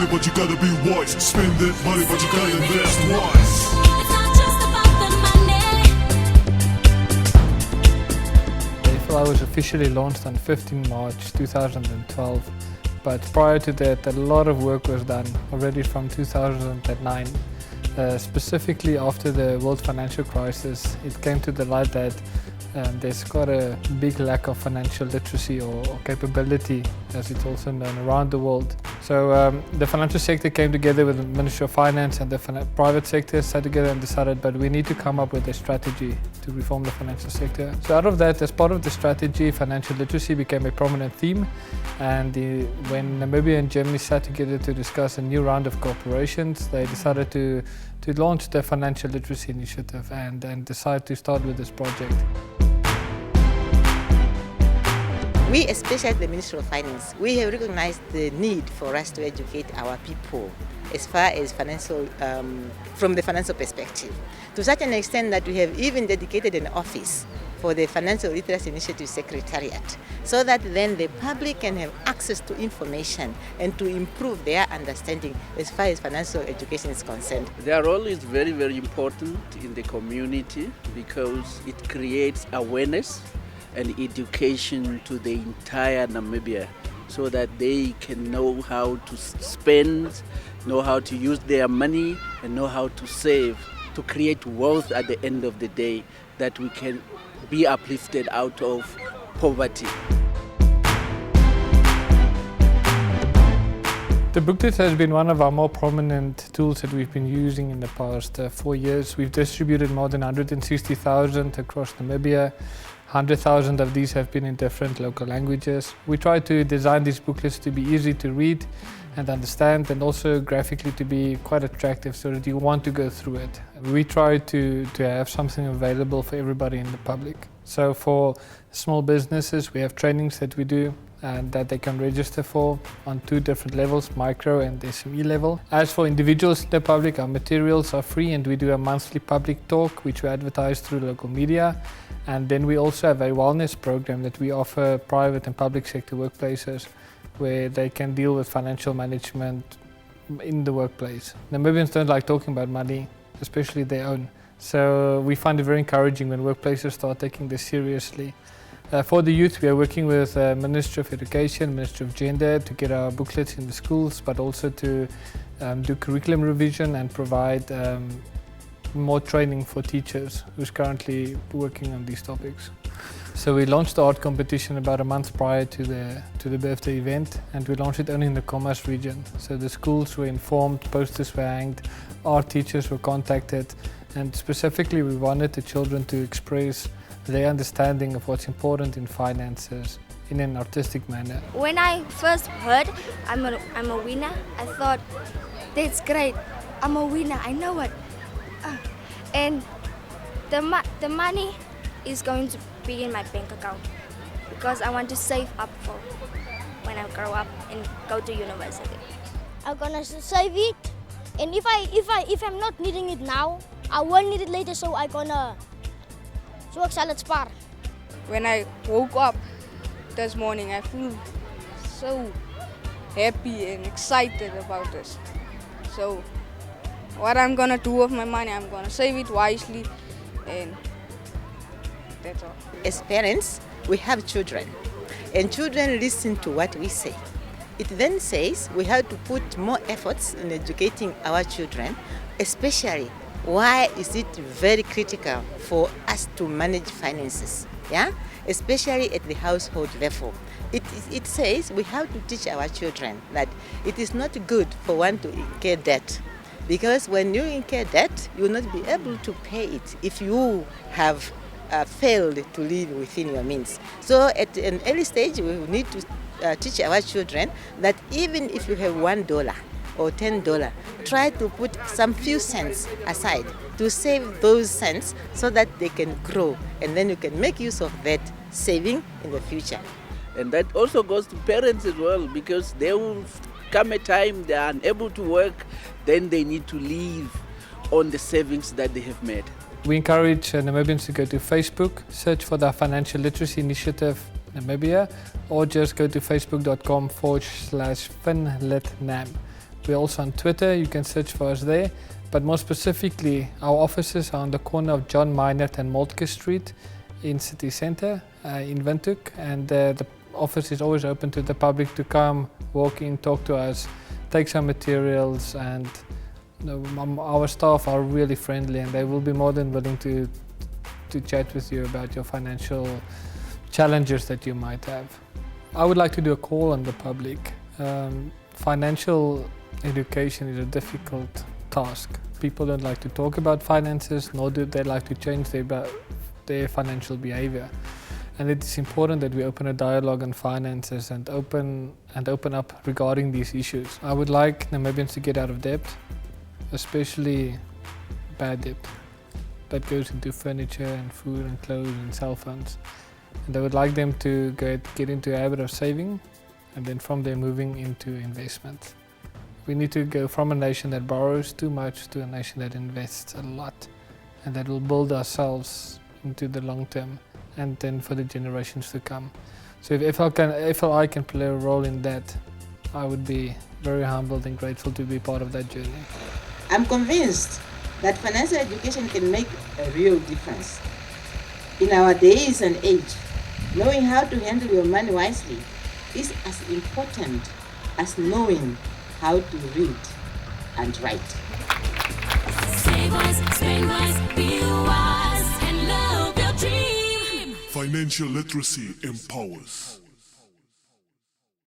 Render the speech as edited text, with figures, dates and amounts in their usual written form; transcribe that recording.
money, but you gotta be wise. Spend that money, but you gotta invest wise. It's not just about the money. The FLI was officially launched on 15 March 2012, but prior to that a lot of work was done already from 2009. Specifically after the world financial crisis, it came to the light that there's quite a big lack of financial literacy or capability, as it's also known, around the world. So the financial sector came together with the Ministry of Finance, and the private sector sat together and decided, but we need to come up with a strategy to reform the financial sector. So out of that, as part of the strategy, financial literacy became a prominent theme. And when Namibia and Germany sat together to discuss a new round of cooperations, they decided to launch the Financial Literacy Initiative and decide to start with this project. We, especially at the Ministry of Finance, we have recognized the need for us to educate our people as far as financial, from the financial perspective. To such an extent that we have even dedicated an office for the Financial Literacy Initiative Secretariat, so that then the public can have access to information and to improve their understanding as far as financial education is concerned. Their role is very, very important in the community because it creates awareness and education to the entire Namibia so that they can know how to spend, know how to use their money, and know how to save to create wealth at the end of the day, that we can be uplifted out of poverty. The booklet has been one of our more prominent tools that we've been using in the past 4 years. We've distributed more than 160,000 across Namibia. 100,000 of these have been in different local languages. We try to design these booklets to be easy to read and understand, and also graphically to be quite attractive so that you want to go through it. We try to have something available for everybody in the public. So for small businesses, we have trainings that we do and that they can register for on 2 different levels, micro and SME level. As for individuals in the public, our materials are free, and we do a monthly public talk which we advertise through local media. And then we also have a wellness program that we offer private and public sector workplaces where they can deal with financial management in the workplace. Namibians don't like talking about money, especially their own. So we find it very encouraging when workplaces start taking this seriously. For the youth, we are working with Ministry of Education, Ministry of Gender to get our booklets in the schools, but also to do curriculum revision and provide more training for teachers who's currently working on these topics. So we launched the art competition about a month prior to the birthday event, and we launched it only in the Commerce region. So the schools were informed, posters were hanged, art teachers were contacted, and specifically we wanted the children to express their understanding of what's important in finances in an artistic manner. When I first heard I'm a winner, I thought, that's great, I'm a winner, I know it. And the money is going to be in my bank account because I want to save up for when I grow up and go to university. I'm gonna save it, and if I'm not needing it now, I will need it later. So I'm gonna work salad spar. When I woke up this morning, I feel so happy and excited about this. So what I'm gonna do with my money, I'm gonna save it wisely, and that's all. As parents, we have children, and children listen to what we say. It then says we have to put more efforts in educating our children, especially why is it very critical for us to manage finances, yeah? Especially at the household level. It says we have to teach our children that it is not good for one to incur debt, because when you incur debt, you will not be able to pay it if you have failed to live within your means. So at an early stage, we need to teach our children that even if you have $1 or $10, try to put some few cents aside to save those cents so that they can grow, and then you can make use of that saving in the future. And that also goes to parents as well, because they will come a time they are unable to work, then they need to live on the savings that they have made. We encourage Namibians to go to Facebook, search for the Financial Literacy Initiative Namibia, or just go to facebook.com/finlitnam. We're also on Twitter, you can search for us there. But more specifically, our offices are on the corner of John Minert and Moltke Street in city centre in Windhoek. And the office is always open to the public to come, walk in, talk to us, take some materials, and our staff are really friendly and they will be more than willing to chat with you about your financial challenges that you might have. I would like to do a call on the public. Financial education is a difficult task. People don't like to talk about finances, nor do they like to change their financial behavior. And it is important that we open a dialogue on finances and open up regarding these issues. I would like Namibians to get out of debt, especially bad debt that goes into furniture and food and clothes and cell phones. And I would like them to get into a habit of saving and then from there moving into investment. We need to go from a nation that borrows too much to a nation that invests a lot, and that will build ourselves into the long term and then for the generations to come. So if FLI can play a role in that, I would be very humbled and grateful to be part of that journey. I'm convinced that financial education can make a real difference. In our days and age, knowing how to handle your money wisely is as important as knowing how to read and write. Save wise, spend wise, be wise, and love your dream. Financial literacy empowers.